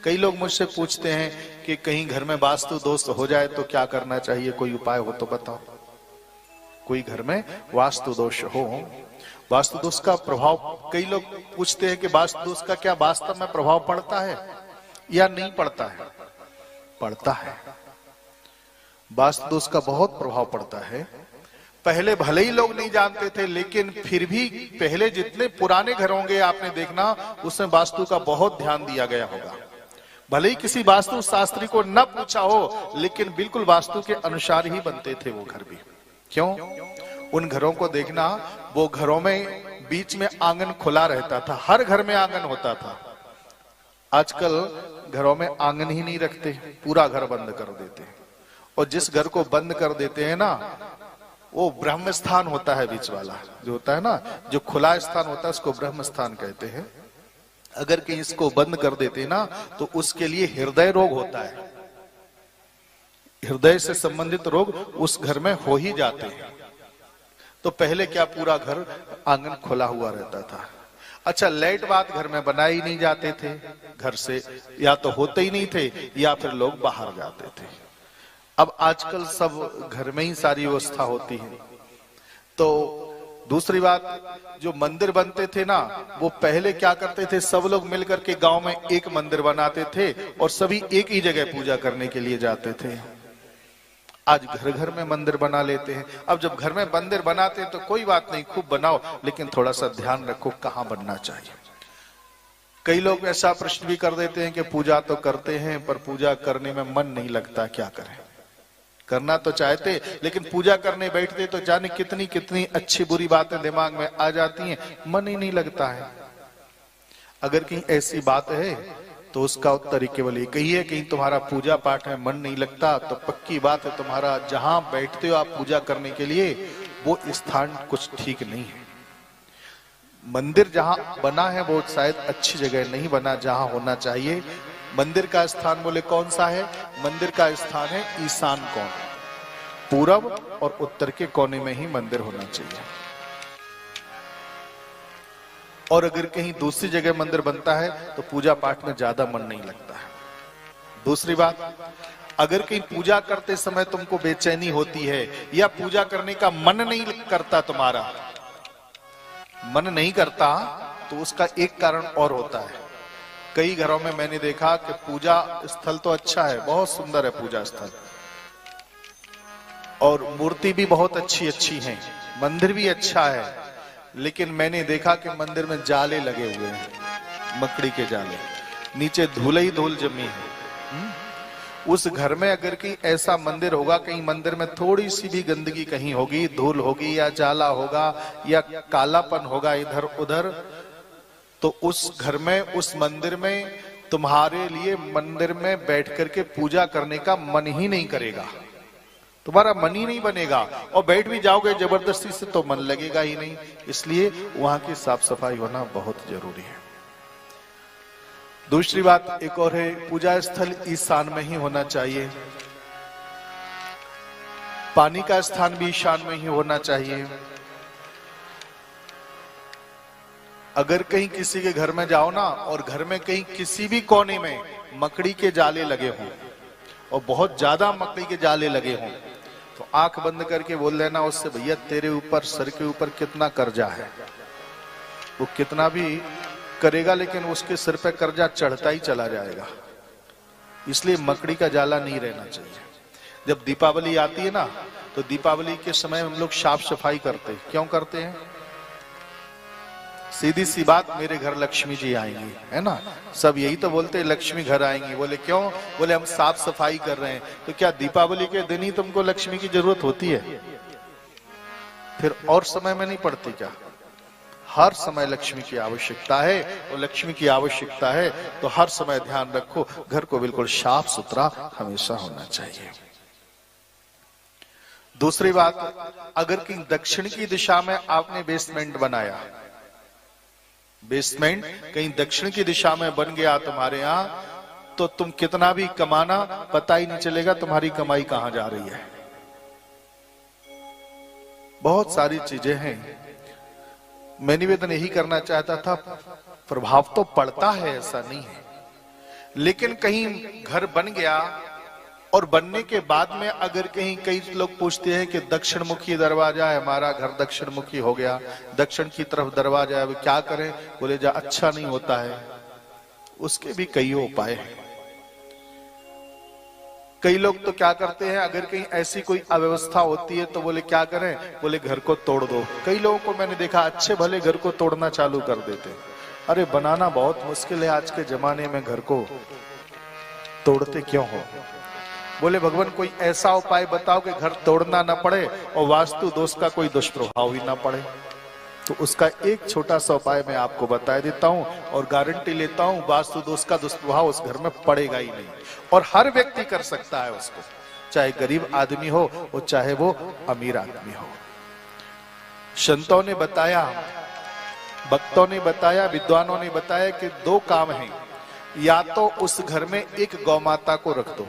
कई लोग मुझसे पूछते हैं कि कहीं घर में वास्तु दोष हो जाए तो क्या करना चाहिए, कोई उपाय हो तो बताओ। कोई घर में वास्तु दोष हो, वास्तु दोष का प्रभाव, कई लोग पूछते हैं कि वास्तु दोष का क्या वास्तव में प्रभाव पड़ता है या नहीं पड़ता है। पड़ता है, वास्तु दोष का बहुत प्रभाव पड़ता है। पहले भले ही लोग नहीं जानते थे, लेकिन फिर भी पहले जितने पुराने घर होंगे आपने देखना उसमें वास्तु का बहुत ध्यान दिया गया होगा। भले ही किसी वास्तु शास्त्री को न पूछा हो, लेकिन बिल्कुल वास्तु के अनुसार ही बनते थे वो घर भी। क्यों? उन घरों को देखना, वो घरों में बीच में आंगन खुला रहता था, हर घर में आंगन होता था। आजकल घरों में आंगन ही नहीं रखते, पूरा घर बंद कर देते हैं। और जिस घर को बंद कर देते हैं ना, वो ब्रह्म स्थान होता है, बीच वाला जो होता है ना, जो खुला स्थान होता है उसको ब्रह्म स्थान कहते हैं। अगर कहीं इसको बंद कर देते ना तो उसके लिए हृदय रोग होता है, हृदय से संबंधित रोग उस घर में हो ही जाते हैं। तो पहले क्या पूरा घर आंगन खुला हुआ रहता था। अच्छा, लाइट बात घर में बनाए ही नहीं जाते थे, घर से या तो होते ही नहीं थे या फिर लोग बाहर जाते थे। अब आजकल सब घर में ही सारी व्यवस्था होती है। तो दूसरी बात, जो मंदिर बनते थे ना, वो पहले क्या करते थे, सब लोग मिलकर के गांव में एक मंदिर बनाते थे और सभी एक ही जगह पूजा करने के लिए जाते थे। आज घर घर में मंदिर बना लेते हैं। अब जब घर में मंदिर बनाते हैं तो कोई बात नहीं, खूब बनाओ, लेकिन थोड़ा सा ध्यान रखो कहाँ बनना चाहिए। कई लोग ऐसा प्रश्न भी कर देते हैं कि पूजा तो करते हैं पर पूजा करने में मन नहीं लगता, क्या करें। करना तो चाहते, लेकिन पूजा करने बैठते तो जाने कितनी कितनी अच्छी बुरी बातें दिमाग में आ जाती हैं, मन ही नहीं लगता है। अगर कहीं ऐसी बात है तो उसका उत्तर केवल एक ही है, कहीं तुम्हारा पूजा पाठ में मन नहीं लगता तो पक्की बात है तुम्हारा जहां बैठते हो आप पूजा करने के लिए वो स्थान कुछ ठीक नहीं है। मंदिर जहां बना है वो शायद अच्छी जगह नहीं बना जहां होना चाहिए। मंदिर का स्थान बोले कौन सा है? मंदिर का स्थान है ईशान कोण, पूरब और उत्तर के कोने में ही मंदिर होना चाहिए। और अगर कहीं दूसरी जगह मंदिर बनता है तो पूजा पाठ में ज्यादा मन नहीं लगता है। दूसरी बात, अगर कहीं पूजा करते समय तुमको बेचैनी होती है या पूजा करने का मन नहीं करता, तुम्हारा मन नहीं करता, तो उसका एक कारण और होता है। कई घरों में मैंने देखा कि पूजा स्थल तो अच्छा है, बहुत सुंदर है पूजा स्थल, और मूर्ति भी बहुत अच्छी अच्छी है, मंदिर भी अच्छा है, लेकिन मैंने देखा कि मंदिर में जाले लगे हुए हैं, मकड़ी के जाले, नीचे धूल ही धूल जमी है। उस घर में अगर कहीं ऐसा मंदिर होगा, कहीं मंदिर में थोड़ी सी भी गंदगी कहीं होगी, धूल होगी या जाला होगा या कालापन होगा इधर उधर, तो उस घर में, उस मंदिर में तुम्हारे लिए मंदिर में बैठ करके पूजा करने का मन ही नहीं करेगा, तुम्हारा मन ही नहीं बनेगा, और बैठ भी जाओगे जबरदस्ती से तो मन लगेगा ही नहीं। इसलिए वहां की साफ सफाई होना बहुत जरूरी है। दूसरी बात एक और है, पूजा स्थल ईशान में ही होना चाहिए, पानी का स्थान भी ईशान में ही होना चाहिए। अगर कहीं किसी के घर में जाओ ना और घर में कहीं किसी भी कोने में मकड़ी के जाले लगे हों और बहुत ज्यादा मकड़ी के जाले लगे हों, तो आंख बंद करके बोल लेना उससे, भैया तेरे ऊपर, सर के ऊपर कितना कर्जा है। वो कितना भी करेगा लेकिन उसके सिर पे कर्जा चढ़ता ही चला जाएगा। इसलिए मकड़ी का जाला नहीं रहना चाहिए। जब दीपावली आती है ना, तो दीपावली के समय हम लोग साफ सफाई करते हैं। क्यों करते हैं? सीधी सी बात, मेरे घर लक्ष्मी जी आएंगी, है ना, सब यही तो बोलते हैं लक्ष्मी घर आएंगी। बोले क्यों? बोले हम साफ सफाई कर रहे हैं। तो क्या दीपावली के दिन ही तुमको लक्ष्मी की जरूरत होती है? फिर और समय में नहीं पड़ती क्या? हर समय लक्ष्मी की आवश्यकता है, और लक्ष्मी की आवश्यकता है तो हर समय ध्यान रखो घर को बिल्कुल साफ सुथरा हमेशा होना चाहिए। दूसरी बात, अगर कहीं दक्षिण की दिशा में आपने बेसमेंट बनाया, बेसमेंट कहीं दक्षिण की दिशा में बन गया तुम्हारे यहां, तो तुम कितना भी कमाना पता ही नहीं चलेगा तुम्हारी कमाई कहां जा रही है। बहुत सारी चीजें हैं। मैं निवेदन यही करना चाहता था, प्रभाव तो पड़ता है ऐसा नहीं है, लेकिन कहीं घर बन गया और बनने के बाद में अगर कहीं कई लोग पूछते हैं कि दक्षिण मुखी दरवाजा है, हमारा घर दक्षिण मुखी हो गया, दक्षिण की तरफ दरवाजा है, क्या करें? बोले जा अच्छा नहीं होता है। उसके भी कई उपाय हैं। कई लोग तो क्या करते हैं, अगर कहीं ऐसी कोई अव्यवस्था होती है तो बोले क्या करें? बोले घर को तोड़ दो। कई लोगों को मैंने देखा अच्छे भले घर को तोड़ना चालू कर देते। अरे बनाना बहुत मुश्किल है आज के जमाने में, घर को तोड़ते क्यों हो? बोले भगवान कोई ऐसा उपाय बताओ कि घर तोड़ना ना पड़े और वास्तु दोष का कोई दुष्प्रभाव ही ना पड़े। तो उसका एक छोटा सा उपाय मैं आपको बता देता हूं और गारंटी लेता हूं वास्तु दोष का दुष्प्रभाव उस घर में पड़ेगा ही नहीं, और हर व्यक्ति कर सकता है उसको, चाहे गरीब आदमी हो और चाहे वो अमीर आदमी हो। संतों ने बताया, भक्तों ने बताया, विद्वानों ने बताया कि दो काम हैं। या तो उस घर में एक गौ माता को रख दो,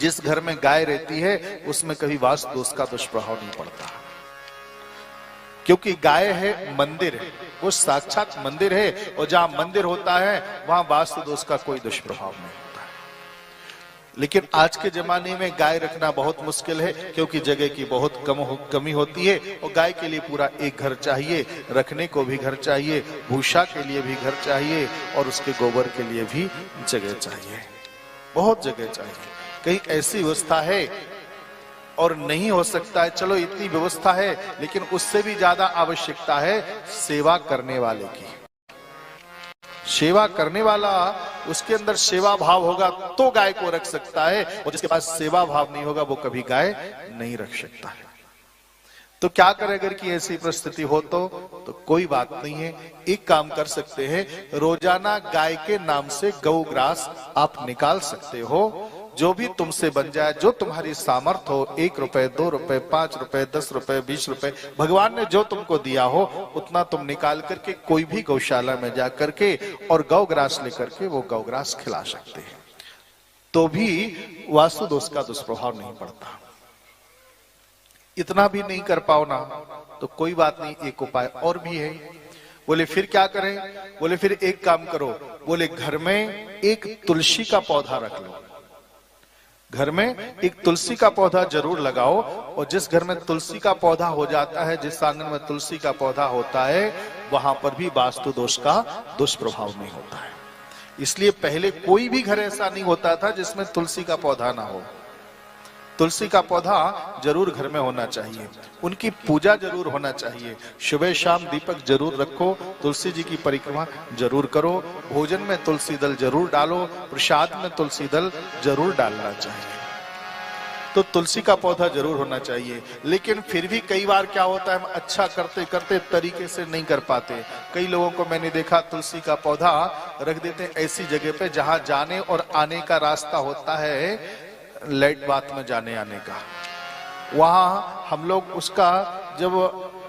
जिस घर में गाय रहती है उसमें कभी वास्तु दोष का दुष्प्रभाव नहीं पड़ता, क्योंकि गाय है मंदिर है, वो साक्षात मंदिर है, और जहां मंदिर होता है वहां वास्तु दोष का कोई दुष्प्रभाव नहीं होता है। लेकिन आज के जमाने में गाय रखना बहुत मुश्किल है, क्योंकि जगह की बहुत कमी होती है, और गाय के लिए पूरा एक घर चाहिए, रखने को भी घर चाहिए, भूसा के लिए भी घर चाहिए, और उसके गोबर के लिए भी जगह चाहिए, बहुत जगह चाहिए। कहीं ऐसी व्यवस्था है और नहीं हो सकता है, चलो इतनी व्यवस्था है, लेकिन उससे भी ज्यादा आवश्यकता है सेवा करने वाले की। सेवा करने वाला, उसके अंदर सेवा भाव होगा तो गाय को रख सकता है, और जिसके पास सेवा भाव नहीं होगा वो कभी गाय नहीं रख सकता है। तो क्या करें अगर की ऐसी परिस्थिति हो तो कोई बात नहीं है, एक काम कर सकते हैं, रोजाना गाय के नाम से गौ ग्रास आप निकाल सकते हो, जो भी तुमसे बन जाए, जो तुम्हारी सामर्थ्य हो, 1 रुपए, 2 रुपए, 5 रुपए, 10 रुपए, 20 रुपए, भगवान ने जो तुमको दिया हो उतना तुम निकाल करके कोई भी गौशाला में जा करके और गौ ग्रास लेकर के वो गौ ग्रास खिला सकते हैं, तो भी वास्तु दोष का दुष्प्रभाव नहीं पड़ता। इतना भी नहीं कर पाओ ना तो कोई बात नहीं, एक उपाय और भी है। बोले फिर क्या करें? बोले फिर एक काम करो, बोले घर में एक तुलसी का पौधा रख लो, घर में एक तुलसी का पौधा जरूर लगाओ, और जिस घर में तुलसी का पौधा हो जाता है, जिस आंगन में तुलसी का पौधा होता है, वहां पर भी वास्तु दोष का दुष्प्रभाव नहीं होता है। इसलिए पहले कोई भी घर ऐसा नहीं होता था जिसमें तुलसी का पौधा ना हो। तुलसी का पौधा जरूर घर में होना चाहिए, उनकी पूजा जरूर होना चाहिए, सुबह शाम दीपक जरूर रखो, तुलसी जी की परिक्रमा जरूर करो, भोजन में तुलसी दल जरूर डालो, प्रसाद में तुलसी दल जरूर डालना चाहिए। तो तुलसी का पौधा जरूर होना चाहिए। लेकिन फिर भी कई बार क्या होता है, हम अच्छा करते करते तरीके से नहीं कर पाते। कई लोगों को मैंने देखा तुलसी का पौधा रख देते हैं ऐसी जगह पे जहां जाने और आने का रास्ता होता है लाइट बात में जाने आने का, वहां हम लोग उसका जब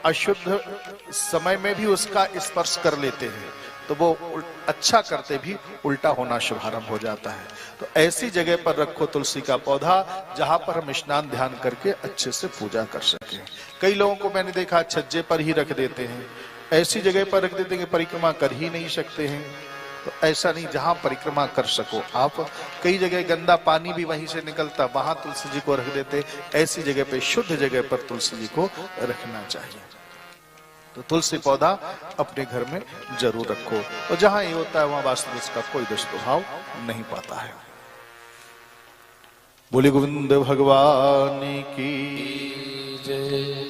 अशुद्ध समय में भी उसका स्पर्श कर लेते हैं तो वो अच्छा करते भी उल्टा होना शुभारंभ हो जाता है। तो ऐसी जगह पर रखो तुलसी का पौधा जहां पर हम स्नान ध्यान करके अच्छे से पूजा कर सके। कई लोगों को मैंने देखा छज्जे पर ही रख देते हैं, ऐसी जगह पर रख देते हैं कि परिक्रमा कर ही नहीं सकते हैं। तो ऐसा नहीं, जहां परिक्रमा कर सको आप। कई जगह गंदा पानी भी वहीं से निकलता, वहां तुलसी जी को रख देते, ऐसी जगह पे शुद्ध जगह पर तुलसी जी को रखना चाहिए। तो तुलसी पौधा अपने घर में जरूर रखो, और जहां ये होता है वहां वास्तु दोष का कोई दुष्प्रभाव नहीं पाता है। बोले गोविंद भगवान की जय।